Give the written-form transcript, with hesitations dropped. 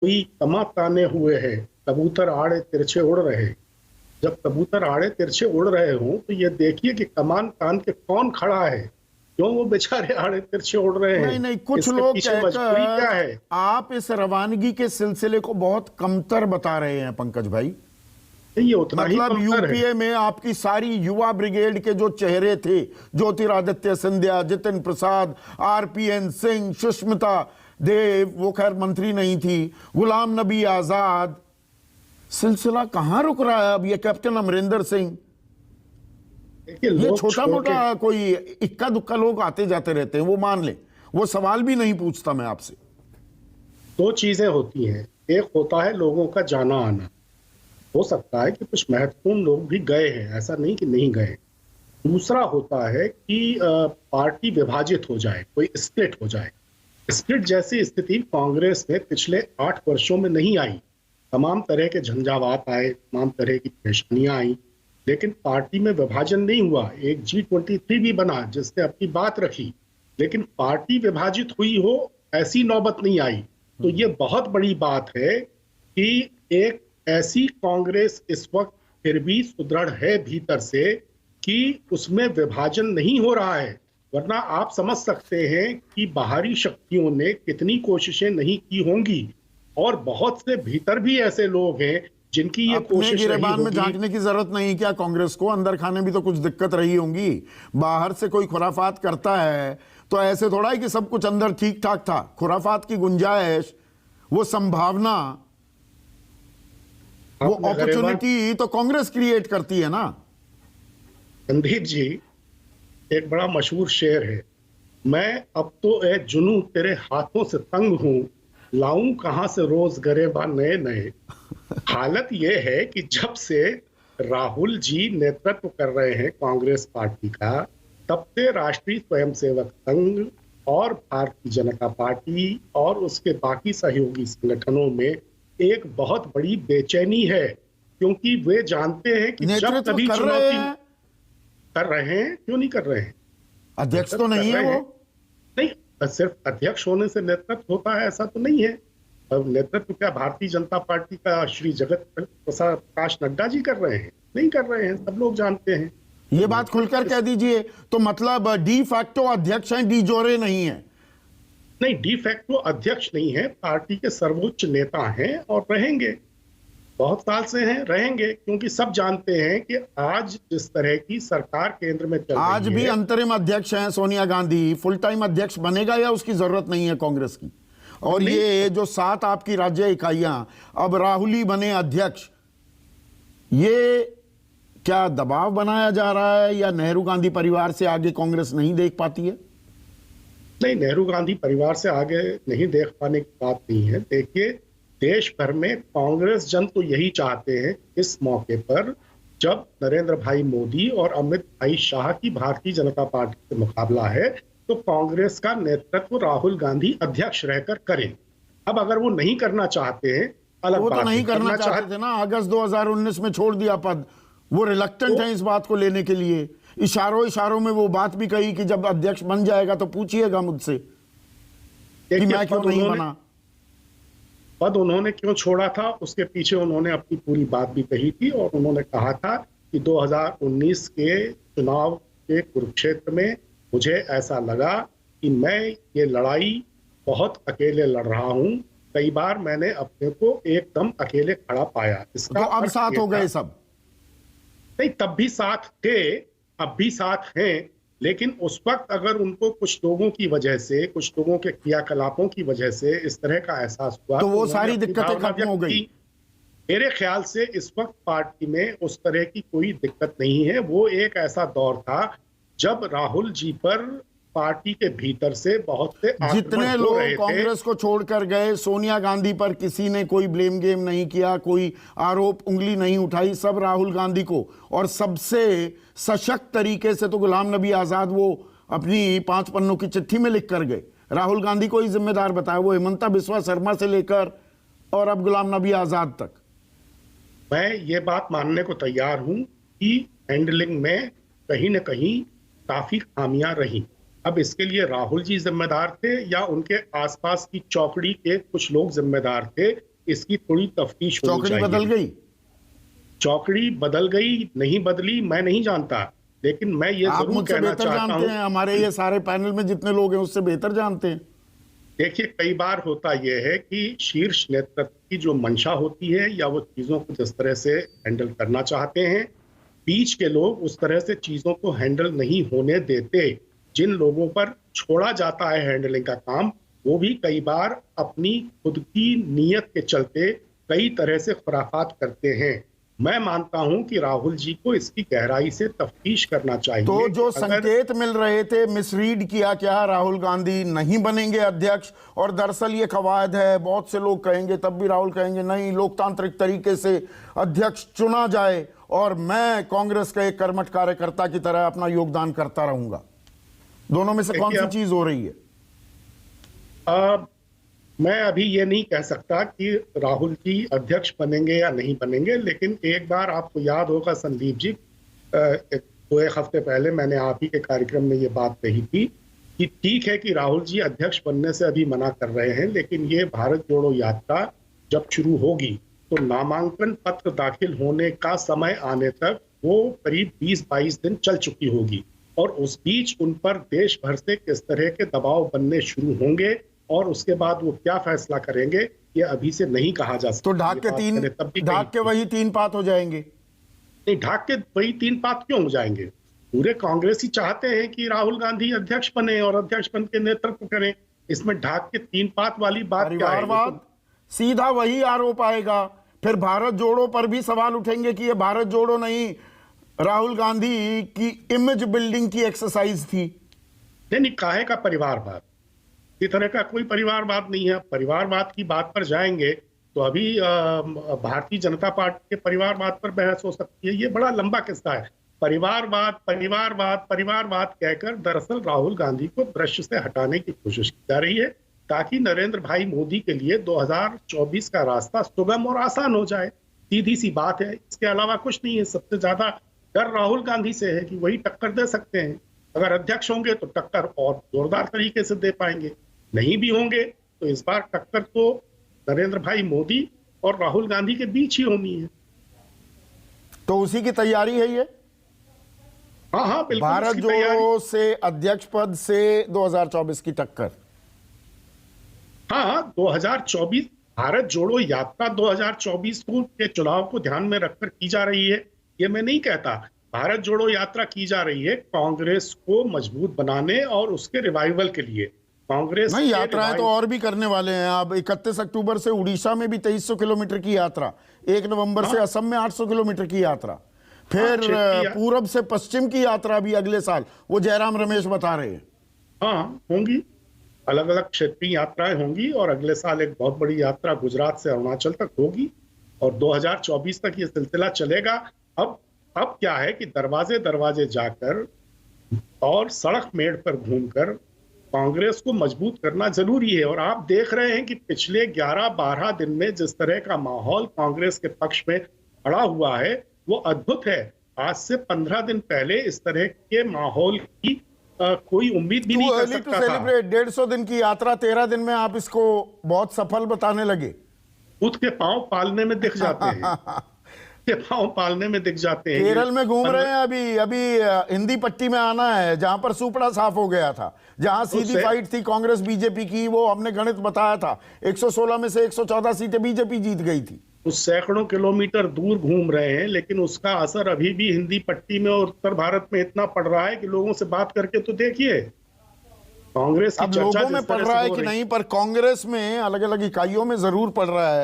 कोई कमा ताने हुए है, कबूतर आड़े तिरछे उड़ रहे। जब कबूतर आड़े तिरछे उड़ रहे हों तो ये देखिए कि कमान तान के कौन खड़ा है, क्यों वो बेचारे आड़े तिरछे उड़ रहे नहीं हैं, नहीं, कुछ इसके लोग पीछे मजबूरी क्या कहकर है? आप इस रवानगी के सिलसिले को बहुत कमतर बता रहे हैं पंकज भाई। ये उतना ही मतलब कमतर है। यूपीए में आपकी सारी युवा ब्रिगेड के जो चेहरे थे, ज्योतिरादित्य सिंधिया, जितिन प्रसाद, आरपीएन सिंह, सुष्मिता देव, वो खैर मंत्री नहीं थी, गुलाम नबी आजाद, सिलसिला कहां रुक रहा है अब? ये कैप्टन अमरिंदर सिंह, देखिए ये लोग छोटा मोटा कोई इक्का दुक्का लोग आते जाते रहते हैं, वो मान ले, वो सवाल भी नहीं पूछता मैं आपसे। दो चीजें होती हैं, एक होता है लोगों का जाना आना। हो सकता है कि कुछ महत्वपूर्ण लोग भी गए हैं, ऐसा नहीं कि नहीं गए। दूसरा होता है कि पार्टी विभाजित हो जाए, कोई स्प्लिट हो जाए। स्प्लिट जैसी स्थिति कांग्रेस में पिछले 8 वर्षों में नहीं आई। तमाम तरह के झंझावात आए, तमाम तरह की परेशानियां आई, लेकिन पार्टी में विभाजन नहीं हुआ। एक G23 भी बना जिसने अपनी बात रखी, लेकिन पार्टी विभाजित हुई हो ऐसी नौबत नहीं आई। तो ये बहुत बड़ी बात है कि एक ऐसी कांग्रेस इस वक्त फिर भी सुदृढ़ है भीतर से कि उसमें विभाजन नहीं हो रहा है। वरना आप समझ सकते हैं कि बाहरी शक्तियों ने कितनी कोशिशें नहीं की होंगी, और बहुत से भीतर भी ऐसे लोग हैं जिनकी ये अपने कोशिश रही गिरेबान में होगी। झांकने की जरूरत नहीं क्या कांग्रेस को? अंदर खाने भी तो कुछ दिक्कत रही होंगी। बाहर से कोई खुराफात करता है तो ऐसे थोड़ा है कि सब कुछ अंदर ठीक ठाक था। खुराफात की गुंजाइश, वो संभावना, वो अपॉर्चुनिटी तो कांग्रेस क्रिएट करती है ना। संदीप जी, एक बड़ा मशहूर शेर है, मैं अब तो ए जुनू तेरे हाथों से तंग हूं, लाऊं कहां से रोज गरेबा नए नए। हालत यह है कि जब से राहुल जी नेतृत्व कर रहे हैं कांग्रेस पार्टी का, तब से राष्ट्रीय स्वयंसेवक संघ और भारतीय जनता पार्टी और उसके बाकी सहयोगी संगठनों में एक बहुत बड़ी बेचैनी है, क्योंकि वे जानते हैं कि जब कभी चुनौती कर रहे हैं। क्यों नहीं कर रहे हैं? अध्यक्ष तो नहीं है वो। नहीं, सिर्फ अध्यक्ष होने से नेतृत्व होता है ऐसा तो नहीं है। अब नेतृत्व क्या भारतीय जनता पार्टी का श्री जगत प्रकाश नड्डा जी कर रहे हैं? नहीं कर रहे हैं, सब लोग जानते हैं। ये बात खुलकर कह दीजिए। तो मतलब डी फैक्टो अध्यक्ष हैं, डी जोरे नहीं है? नहीं, डी फैक्टो अध्यक्ष नहीं है, पार्टी के सर्वोच्च नेता हैं और रहेंगे, बहुत साल से हैं, रहेंगे, क्योंकि सब जानते हैं कि आज जिस तरह की सरकार केंद्र में चल रही है। आज भी अंतरिम अध्यक्ष हैं सोनिया गांधी, फुल टाइम अध्यक्ष बनेगा या उसकी जरूरत नहीं है कांग्रेस की? और ये जो 7 आपकी राज्य इकाइयां, अब राहुल ही बने अध्यक्ष, ये क्या दबाव बनाया जा रहा है या नेहरू गांधी परिवार से आगे कांग्रेस नहीं देख पाती है? नहीं, नेहरू गांधी परिवार से आगे नहीं देख पाने की बात नहीं है। देखिए, देश भर में कांग्रेस जन तो यही चाहते हैं इस मौके पर, जब नरेंद्र भाई मोदी और अमित भाई शाह की भारतीय जनता पार्टी से मुकाबला है, तो कांग्रेस का नेतृत्व राहुल गांधी अध्यक्ष रहकर करें। अब अगर वो नहीं करना चाहते हैं, अलग वो बात तो नहीं करना चाहते थे ना। अगस्त 2019 में छोड़ दिया पद। वो रिलक्टेंट है इस बात को लेने के लिए। इशारों में वो बात भी कही कि जब अध्यक्ष बन जाएगा तो पूछिएगा मुझसे कि मैं क्यों नहीं बना। पद उन्होंने क्यों छोड़ा था, उसके पीछे उन्होंने अपनी पूरी बात भी कही थी, और उन्होंने कहा था कि 2019 के चुनाव के कुरुक्षेत्र में मुझे ऐसा लगा कि मैं ये लड़ाई बहुत अकेले लड़ रहा हूं। कई बार मैंने अपने को एकदम अकेले खड़ा पाया। इसका तो अब साथ हो गए सब? नहीं, तब भी साथ थे, अब भी साथ हैं, लेकिन उस वक्त अगर उनको कुछ लोगों की वजह से, कुछ लोगों के क्रियाकलापों की वजह से इस तरह का एहसास हुआ तो वो सारी दिक्कतें खत्म हो गई। मेरे ख्याल से इस वक्त पार्टी में उस तरह की कोई दिक्कत नहीं है। वो एक ऐसा दौर था जब राहुल जी पर पार्टी के भीतर से बहुत से जितने लोग कांग्रेस को छोड़कर गए, सोनिया गांधी पर किसी ने कोई ब्लेम गेम नहीं किया, कोई आरोप उंगली नहीं उठाई, सब राहुल गांधी को। और सबसे सशक्त तरीके से तो गुलाम नबी आजाद वो अपनी 5 पन्नों की चिट्ठी में लिख कर गए, राहुल गांधी को ही जिम्मेदार बताया। वो हिमंता बिस्वा शर्मा से लेकर और अब गुलाम नबी आजाद तक। मैं ये बात मानने को तैयार हूं कि हैंडलिंग में कहीं ना कहीं काफी खामियां रही। अब इसके लिए राहुल जी जिम्मेदार थे या उनके आसपास की चौकड़ी के कुछ लोग जिम्मेदार थे, इसकी थोड़ी तफ्तीश होनी चौकड़ी चाहिए। बदल गई? चौकड़ी बदल गई, नहीं बदली, मैं नहीं जानता, लेकिन मैं ये आप जरूर मुझसे कहना बेहतर चाहता जानते हूं। हैं, हमारे ये सारे पैनल में जितने लोग हैं उससे बेहतर जानते हैं। देखिए, कई बार होता यह है कि शीर्ष नेतृत्व की जो मंशा होती है या वो चीजों को जिस तरह से हैंडल करना चाहते हैं, बीच के लोग उस तरह से चीजों को हैंडल नहीं होने देते। जिन लोगों पर छोड़ा जाता है हैंडलिंग का काम, वो भी कई बार अपनी खुद की नीयत के चलते कई तरह से खुराफात करते हैं। मैं मानता हूं कि राहुल जी को इसकी गहराई से तफ्तीश करना चाहिए। तो जो अगर संकेत मिल रहे थे, मिसरीड किया क्या राहुल गांधी नहीं बनेंगे अध्यक्ष, और दरअसल ये कवायद है, बहुत से लोग कहेंगे, तब भी राहुल कहेंगे नहीं, लोकतांत्रिक तरीके से अध्यक्ष चुना जाए और मैं कांग्रेस का एक कर्मठ कार्यकर्ता की तरह अपना योगदान करता रहूंगा। दोनों में से कौन सी चीज हो रही है? मैं अभी ये नहीं कह सकता कि राहुल जी अध्यक्ष बनेंगे या नहीं बनेंगे, लेकिन एक बार आपको याद होगा संदीप जी, एक हफ्ते पहले मैंने आप ही के कार्यक्रम में ये बात कही थी कि ठीक है कि राहुल जी अध्यक्ष बनने से अभी मना कर रहे हैं, लेकिन ये भारत जोड़ो यात्रा जब शुरू होगी तो नामांकन पत्र दाखिल होने का समय आने तक वो करीब 20-22 दिन चल चुकी होगी, और उस बीच उन पर देश भर से किस तरह के दबाव बनने शुरू होंगे और उसके बाद वो क्या फैसला करेंगे ये अभी से नहीं कहा जा सकता। तो ढाक के वही 3 पात हो जाएंगे? नहीं, ढाक के वही 3 पात क्यों हो जाएंगे? पूरे कांग्रेसी चाहते हैं कि राहुल गांधी अध्यक्ष बने और अध्यक्ष बन के नेतृत्व करें। इसमें ढाक के 3 पात वाली बात क्या है? परिवारवाद सीधा वही आरोप आएगा, फिर भारत जोड़ो पर भी सवाल उठेंगे कि ये भारत जोड़ो नहीं, राहुल गांधी की इमेज बिल्डिंग की एक्सरसाइज थी। नहीं, काहे का परिवारवाद? इस तरह का कोई परिवारवाद नहीं है। परिवारवाद की बात पर जाएंगे तो अभी भारतीय जनता पार्टी के परिवारवाद पर बहस हो सकती है। ये बड़ा लंबा किस्सा है। परिवारवाद परिवारवाद परिवारवाद कहकर दरअसल राहुल गांधी को दृश्य से हटाने की कोशिश की जा रही है, ताकि नरेंद्र भाई मोदी के लिए 2024 का रास्ता सुगम और आसान हो जाए। सीधी सी बात है, इसके अलावा कुछ नहीं है। सबसे ज्यादा डर राहुल गांधी से है कि वही टक्कर दे सकते हैं। अगर अध्यक्ष होंगे तो टक्कर और जोरदार तरीके से दे पाएंगे, नहीं भी होंगे तो इस बार टक्कर तो नरेंद्र भाई मोदी और राहुल गांधी के बीच ही होनी है। तो उसी की तैयारी है ये? हाँ, बिल्कुल। भारत जोड़ो से अध्यक्ष पद से 2024 की टक्कर। हाँ, 2024 भारत जोड़ो यात्रा 2024 के चुनाव को ध्यान में रखकर की जा रही है। ये मैं नहीं कहता। भारत जोड़ो यात्रा की जा रही है कांग्रेस को मजबूत बनाने और उसके रिवाइवल के लिए। कांग्रेस नहीं, यात्राएं तो और भी करने वाले हैं। अब 31 अक्टूबर से उड़ीसा में भी 2300 किलोमीटर की यात्रा, 1 नवंबर से असम में 800 किलोमीटर की यात्रा, फिर पूरब से पश्चिम की यात्रा भी अगले साल, वो जयराम रमेश बता रहे हैं। हाँ, होंगी, अलग अलग क्षेत्रीय यात्राएं होंगी, और अगले साल एक बहुत बड़ी यात्रा गुजरात से अरुणाचल तक होगी, और 2024 तक ये सिलसिला चलेगा। अब क्या है कि दरवाजे दरवाजे जाकर और सड़क मेड़ पर घूमकर कांग्रेस को मजबूत करना जरूरी है। और आप देख रहे हैं कि पिछले 11-12 दिन में जिस तरह का माहौल कांग्रेस के पक्ष में खड़ा हुआ है वो अद्भुत है। आज से 15 दिन पहले इस तरह के माहौल की कोई उम्मीद भी नहीं कर सकता था। 150 दिन की यात्रा 13 दिन में आप इसको बहुत सफल बताने लगे। खुद के पांव पालने में दिख जाते हैं। पांव पालने में दिख जाते हैं। केरल में घूम रहे हैं अभी हिंदी पट्टी में आना है, जहां पर सुपड़ा साफ हो गया था, जहां सीधी फाइट थी कांग्रेस बीजेपी की। वो हमने गणित बताया था, 116 में से 114 सीटें बीजेपी जीत गई थी। उस सैकड़ों किलोमीटर दूर घूम रहे हैं, लेकिन उसका असर अभी भी हिंदी पट्टी में और उत्तर भारत में इतना पड़ रहा है कि लोगों से बात करके तो देखिए कांग्रेस की अब लोगों में पड़ रहा है कि नहीं, पर कांग्रेस में अलग अलग इकाइयों में जरूर पड़ रहा है।